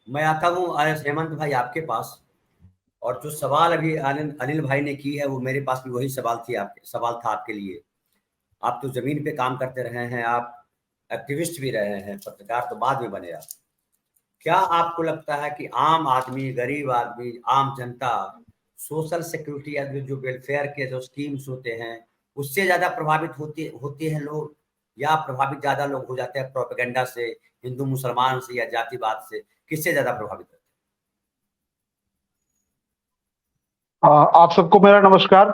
मैं आता हूँ हेमंत भाई आपके पास। और जो सवाल अभी अनिल अनिल भाई ने की है, वो मेरे पास भी वही सवाल था आपके लिए। आप तो जमीन पे काम करते रहे हैं, आप एक्टिविस्ट भी रहे हैं, पत्रकार तो बाद में बने आप। क्या आपको लगता है कि आम आदमी, गरीब आदमी, आम जनता सोशल सिक्योरिटी या जो वेलफेयर के जो स्कीम्स होते हैं, उससे ज्यादा प्रभावित होते होते हैं लोग, या प्रभावित ज्यादा लोग हो जाते हैं प्रोपेगेंडा से, हिंदू मुसलमान से या जातिवाद से? किससे ज्यादा प्रभावित होते आप सबको मेरा नमस्कार।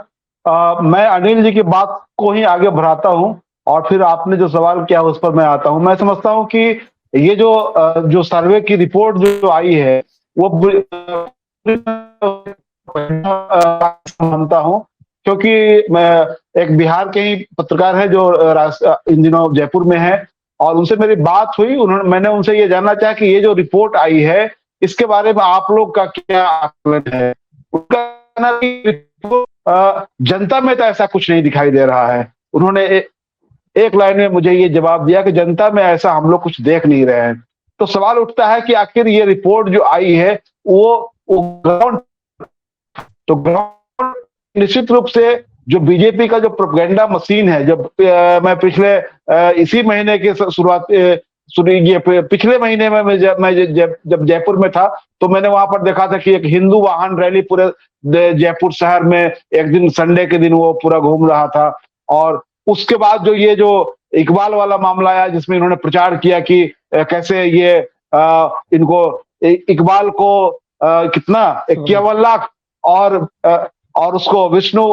मैं अनिल जी की बात को ही आगे बढ़ाता हूं और फिर आपने जो सवाल किया उस पर मैं आता हूं। मैं समझता हूं कि ये जो सर्वे की रिपोर्ट जो आई है वो मानता हूं, क्योंकि मैं एक बिहार के ही पत्रकार है जो इन दिनों जयपुर में है, और उनसे मेरी बात हुई। मैंने उनसे ये जानना चाहा कि ये जो रिपोर्ट आई है इसके बारे में आप लोग का क्या आकलन है। उनका कहना है कि जनता में तो ऐसा कुछ नहीं दिखाई दे रहा है। उन्होंने एक लाइन में मुझे ये जवाब दिया कि जनता में ऐसा हम लोग कुछ देख नहीं रहे हैं। तो सवाल उठता है कि आखिर ये रिपोर्ट जो आई है वो ग्राउंड, तो ग्राउंड निश्चित रूप से जो बीजेपी का जो प्रोपेगेंडा मशीन है, जब मैं पिछले इसी महीने के शुरुआत ये पिछले महीने में जब जयपुर में था तो मैंने वहां पर देखा था कि एक हिंदू वाहन रैली पूरे जयपुर शहर में एक दिन संडे के दिन वो पूरा घूम रहा था। और उसके बाद जो इकबाल वाला मामला आया जिसमें इन्होंने प्रचार किया कि कैसे ये इनको इकबाल को कितना 51 लाख और उसको विष्णु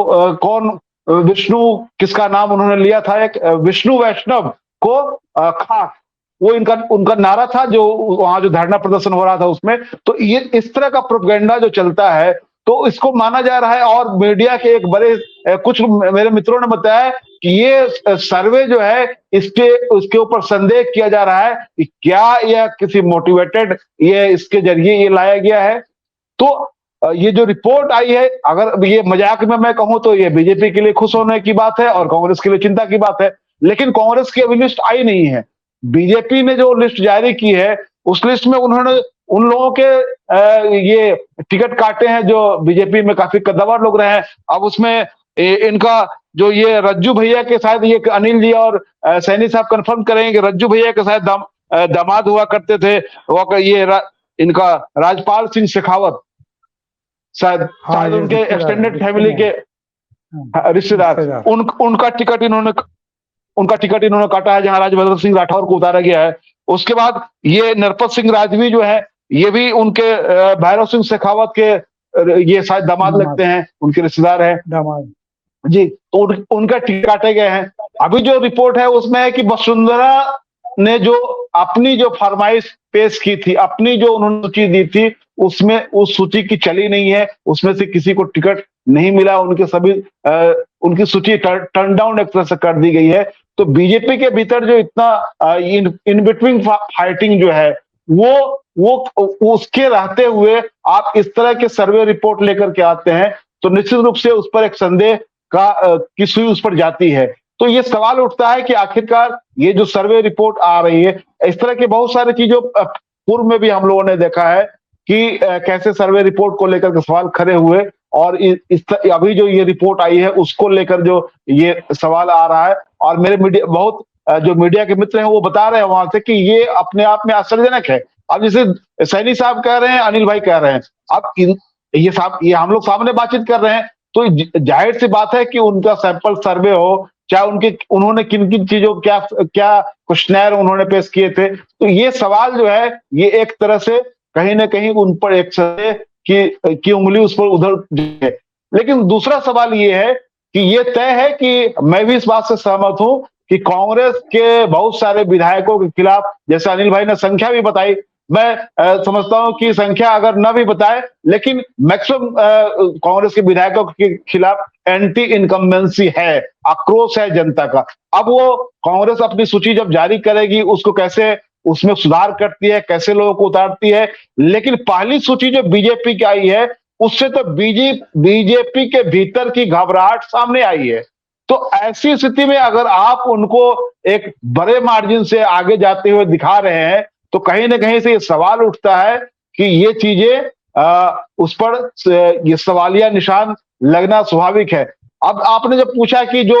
किसका नाम उन्होंने लिया था, एक विष्णु वैष्णव को खाक, वो उनका नारा था जो वहां जो धरना प्रदर्शन हो रहा था उसमें। तो ये इस तरह का प्रोपेगेंडा जो चलता है तो इसको माना जा रहा है। और मीडिया के एक बड़े कुछ मेरे मित्रों ने बताया कि ये सर्वे जो है उसके ऊपर संदेह किया जा रहा है कि क्या यह किसी मोटिवेटेड ये इसके जरिए ये लाया गया है। तो ये जो रिपोर्ट आई है, अगर ये मजाक में मैं कहूं तो ये बीजेपी के लिए खुश होने की बात है और कांग्रेस के लिए चिंता की बात है। लेकिन कांग्रेस की अभी लिस्ट आई नहीं है। बीजेपी ने जो लिस्ट जारी की है उस लिस्ट में उन्होंने उन लोगों के ये टिकट काटे हैं जो बीजेपी में काफी कद्दावर लोग रहे हैं। अब उसमें इनका जो ये रज्जू भैया के शायद ये अनिल जी और सैनी साहब कंफर्म करेंगे कि रज्जू भैया के शायद दामाद हुआ करते थे वो इनका राजपाल सिंह शेखावत, शायद उनके एक्सटेंडेड फैमिली के रिश्तेदार, उनका टिकट इन्होंने काटा है जहां राजभद्र सिंह राठौर को उतारा गया है। उसके बाद ये नरपत सिंह राजवी जो है ये भी उनके भैरव सिंह शेखावत के ये शायद दामाद लगते हैं, उनके रिश्तेदार हैं दामाद जी। तो उनका टिकट काटे गए हैं। अभी जो रिपोर्ट है उसमें है कि वसुंधरा ने जो अपनी जो फरमाइश पेश की थी, अपनी जो उन्होंने सूची दी थी, उसमें उस सूची की चली नहीं है, उसमें से किसी को टिकट नहीं मिला। उनके सभी उनकी सूची टर्न डाउन एक तरह से कर दी गई है। तो बीजेपी के भीतर जो इतना इन बिटवीन फाइटिंग जो है वो उसके रहते हुए आप इस तरह के सर्वे रिपोर्ट लेकर के आते हैं तो निश्चित रूप से उस पर एक संदेह की सुई उस पर जाती है। तो ये सवाल उठता है कि आखिरकार ये जो सर्वे रिपोर्ट आ रही है, इस तरह की बहुत सारी चीजों पूर्व में भी हम लोगों ने देखा है कि कैसे सर्वे रिपोर्ट को लेकर के सवाल खड़े हुए, और अभी जो ये रिपोर्ट आई है उसको लेकर जो ये सवाल आ रहा है। और मेरे जो मीडिया के मित्र हैं वो बता रहे हैं वहां से कि ये अपने आप में आश्चर्यजनक है। अब जैसे सैनी साहब कह रहे हैं, अनिल भाई कह रहे हैं, अब ये हम लोग सामने बातचीत कर रहे हैं तो जाहिर सी बात है कि उनका सैंपल सर्वे हो, चाहे उन्होंने किन किन चीजों क्या क्वेश्चनर उन्होंने पेश किए थे, तो ये सवाल जो है ये एक तरह से कहीं ना कहीं उन पर एक की उंगली उस पर उधर है। लेकिन दूसरा सवाल ये है कि ये तय है कि मैं भी इस बात से सहमत हूं कि कांग्रेस के बहुत सारे विधायकों के खिलाफ, जैसे अनिल भाई ने संख्या भी बताई, मैं समझता हूं कि संख्या अगर न भी बताए लेकिन मैक्सिमम कांग्रेस के विधायकों के खिलाफ एंटी इनकम्बेंसी है, आक्रोश है जनता का। अब वो कांग्रेस अपनी सूची जब जारी करेगी उसको कैसे उसमें सुधार करती है, कैसे लोगों को उतारती है। लेकिन पहली सूची जो बीजेपी की आई है उससे तो बीजेपी के भीतर की घबराहट सामने आई है। तो ऐसी स्थिति में अगर आप उनको एक बड़े मार्जिन से आगे जाते हुए दिखा रहे हैं तो कहीं ना कहीं से ये सवाल उठता है कि ये चीजें उस पर ये सवालिया निशान लगना स्वाभाविक है। अब आपने जब पूछा कि जो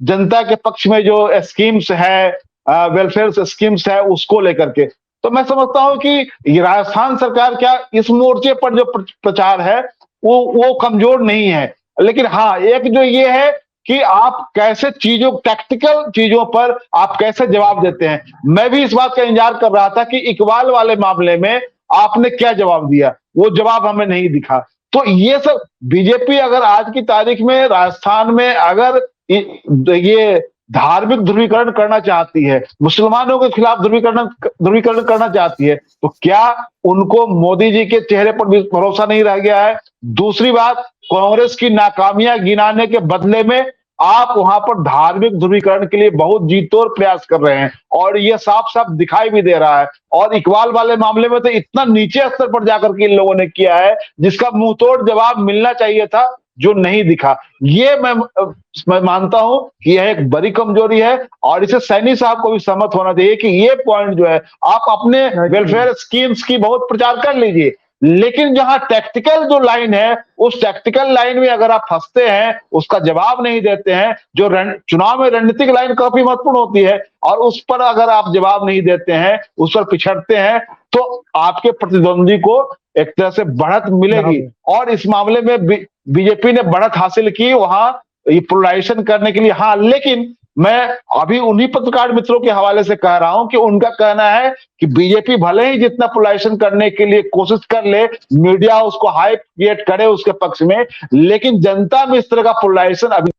जनता के पक्ष में जो स्कीम्स है, वेलफेयर स्कीम्स है, उसको लेकर के, तो मैं समझता हूं कि ये राजस्थान सरकार क्या इस मोर्चे पर जो प्रचार है वो कमजोर नहीं है। लेकिन हाँ, एक जो ये है कि आप कैसे चीजों, टैक्टिकल चीजों पर आप कैसे जवाब देते हैं। मैं भी इस बात का इंतजार कर रहा था कि इकबाल वाले मामले में आपने क्या जवाब दिया, वो जवाब हमें नहीं दिखा। तो ये सब बीजेपी अगर आज की तारीख में राजस्थान में अगर ये धार्मिक ध्रुवीकरण करना चाहती है, मुसलमानों के खिलाफ ध्रुवीकरण करना चाहती है, तो क्या उनको मोदी जी के चेहरे पर भी भरोसा नहीं रह गया है? दूसरी बात, कांग्रेस की नाकामियां गिनाने के बदले में आप वहां पर धार्मिक ध्रुवीकरण के लिए बहुत जी तोड़ प्रयास कर रहे हैं, और ये साफ साफ दिखाई भी दे रहा है। और इकबाल वाले मामले में तो इतना नीचे स्तर पर जाकर के इन लोगों ने किया है जिसका मुंह तोड़ जवाब मिलना चाहिए था, जो नहीं दिखा। ये मैं मानता हूं कि यह एक बड़ी कमजोरी है, और इसे सैनी साहब को भी सहमत होना चाहिए कि ये पॉइंट जो है, आप अपने वेलफेयर स्कीम्स की बहुत प्रचार कर लीजिए, लेकिन जहां टैक्टिकल जो लाइन है, उस टैक्टिकल लाइन में अगर आप फंसते हैं, उसका जवाब नहीं देते हैं, जो चुनाव में रणनीतिक लाइन काफी महत्वपूर्ण होती है, और उस पर अगर आप जवाब नहीं देते हैं, उस पर पिछड़ते हैं, तो आपके प्रतिद्वंदी को एक तरह से बढ़त मिलेगी। और इस मामले में बीजेपी ने बढ़त हासिल की वहां ये पोलराइजेशन करने के लिए। हाँ, लेकिन मैं अभी उन्हीं पत्रकार मित्रों के हवाले से कह रहा हूं कि उनका कहना है कि बीजेपी भले ही जितना पोलराइजेशन करने के लिए कोशिश कर ले, मीडिया उसको हाइप क्रिएट करे उसके पक्ष में, लेकिन जनता में इस तरह का पोलराइजेशन अभी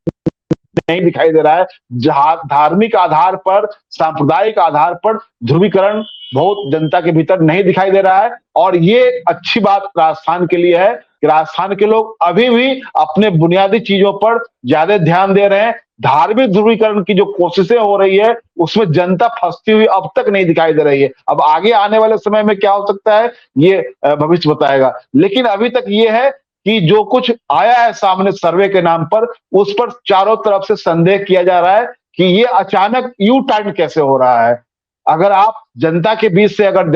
नहीं दिखाई दे रहा है। जहां धार्मिक आधार पर, सांप्रदायिक आधार पर ध्रुवीकरण बहुत जनता के भीतर नहीं दिखाई दे रहा है। और ये अच्छी बात राजस्थान के लिए है कि राजस्थान के लोग अभी भी अपने बुनियादी चीजों पर ज्यादा ध्यान दे रहे हैं। धार्मिक ध्रुवीकरण की जो कोशिशें हो रही है, उसमें जनता फंसती हुई अब तक नहीं दिखाई दे रही है। अब आगे आने वाले समय में क्या हो सकता है, ये भविष्य बताएगा। लेकिन अभी तक ये है कि जो कुछ आया है सामने सर्वे के नाम पर, उस पर चारों तरफ से संदेह किया जा रहा है कि ये अचानक यू टर्न कैसे हो रहा है। अगर आप जनता के बीच से अगर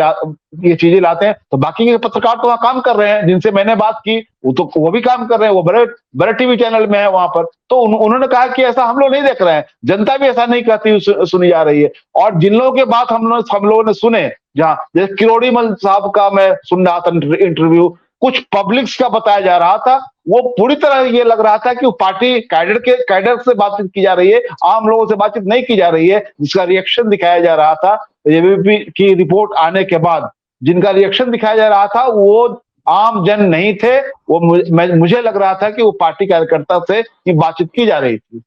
ये चीजें लाते हैं, तो बाकी के पत्रकार तो वहां काम कर रहे हैं, जिनसे मैंने बात की, वो भी काम कर रहे हैं, वो बड़े बड़े टीवी चैनल में है वहां पर। तो उन्होंने कहा कि ऐसा हम लोग नहीं देख रहे हैं, जनता भी ऐसा नहीं कहती सुनी जा रही है। और जिन लोगों के बात हम लोगों ने सुने, जहां जैसे किरोड़ीमल साहब का मैं सुन रहा था इंटरव्यू, कुछ पब्लिक्स का बताया जा रहा था, वो पूरी तरह ये लग रहा था कि वो पार्टी कैडर से बातचीत की जा रही है, आम लोगों से बातचीत नहीं की जा रही है, जिसका रिएक्शन दिखाया जा रहा था। एबीपी की रिपोर्ट आने के बाद जिनका रिएक्शन दिखाया जा रहा था, वो आम जन नहीं थे, वो मुझे लग रहा था कि वो पार्टी कार्यकर्ता से बातचीत की जा रही थी।